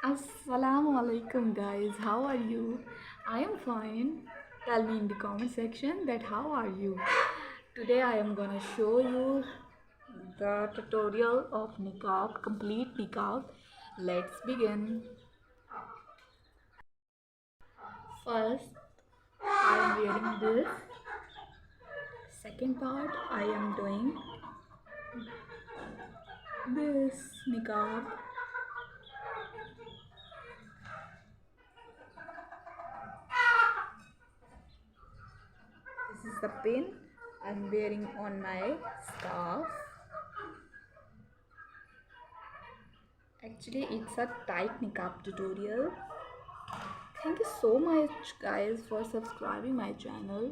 Assalamu alaikum guys, how are you? I am fine. Tell me in the comment section that how are you? Today I am gonna show you the tutorial of niqab, complete niqab. Let's begin. First, I am wearing this. Second part, I am doing this niqab. This is the pin I'm wearing on my scarf. Actually, it's a tight niqab tutorial. Thank you so much guys for subscribing my channel.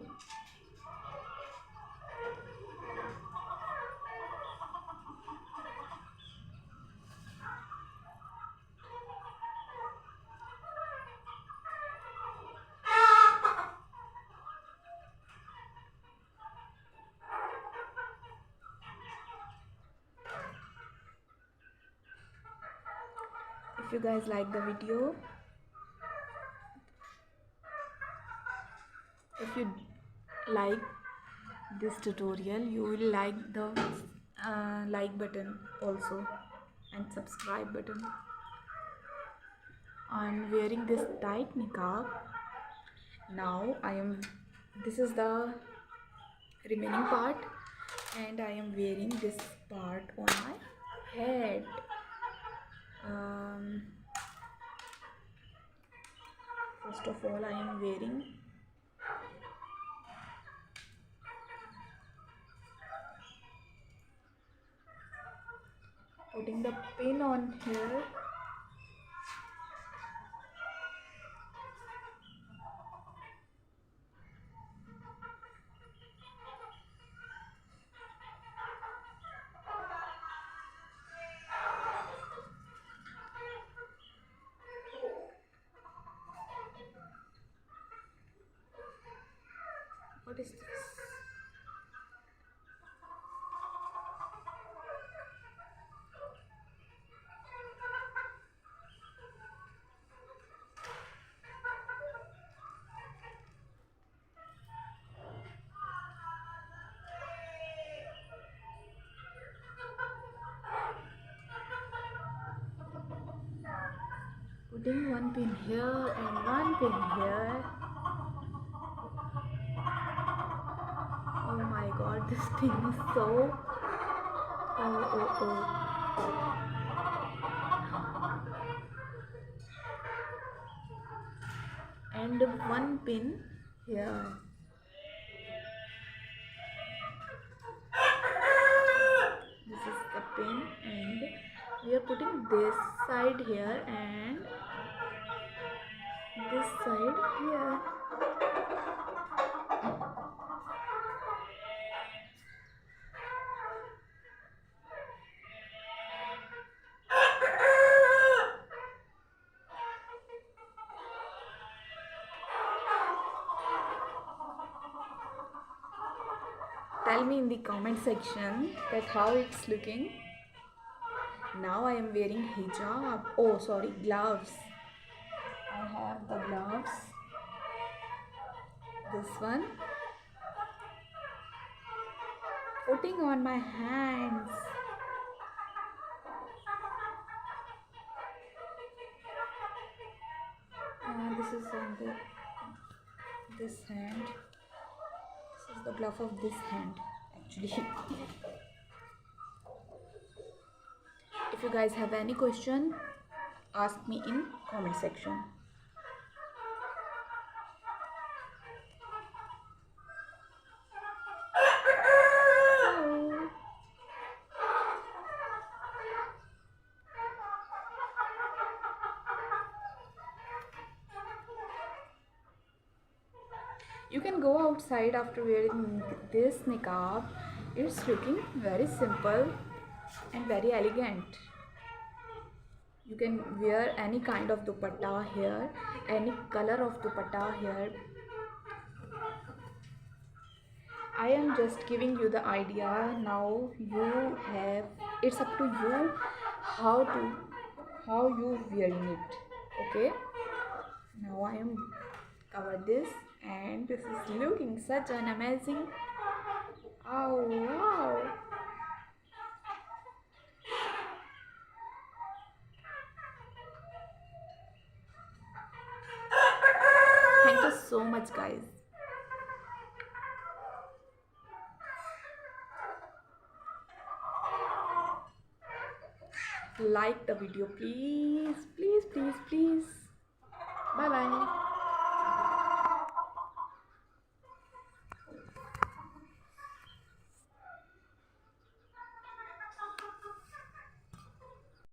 If you guys like the video, if you like this tutorial, you will like the like button also and subscribe button. I'm wearing this tight niqab. Now this is the remaining part, and I am wearing this part on my head. First of all, I am wearing putting the pin on here. What is this? Putting one pin here and one pin here. Oh my god, this thing is so. Oh. And one pin here. This is the pin, and we are putting this side here and this side here. Tell me in the comment section that how it's looking. Now I am wearing hijab. Oh sorry, gloves. I have the gloves. This one. Putting on my hands. This is on this hand. This is the glove of this hand actually. If you guys have any question, ask me in comment section. You can go outside after wearing this niqab. It's looking very simple and very elegant. You can wear any kind of dupatta here, any color of dupatta here. I am just giving you the idea. Now you have, it's up to you how how you wearing it. Okay, now I am covered this, and this is looking such an amazing. Oh wow. Thank you so much, guys. Like the video, please, please, please, please. Bye bye.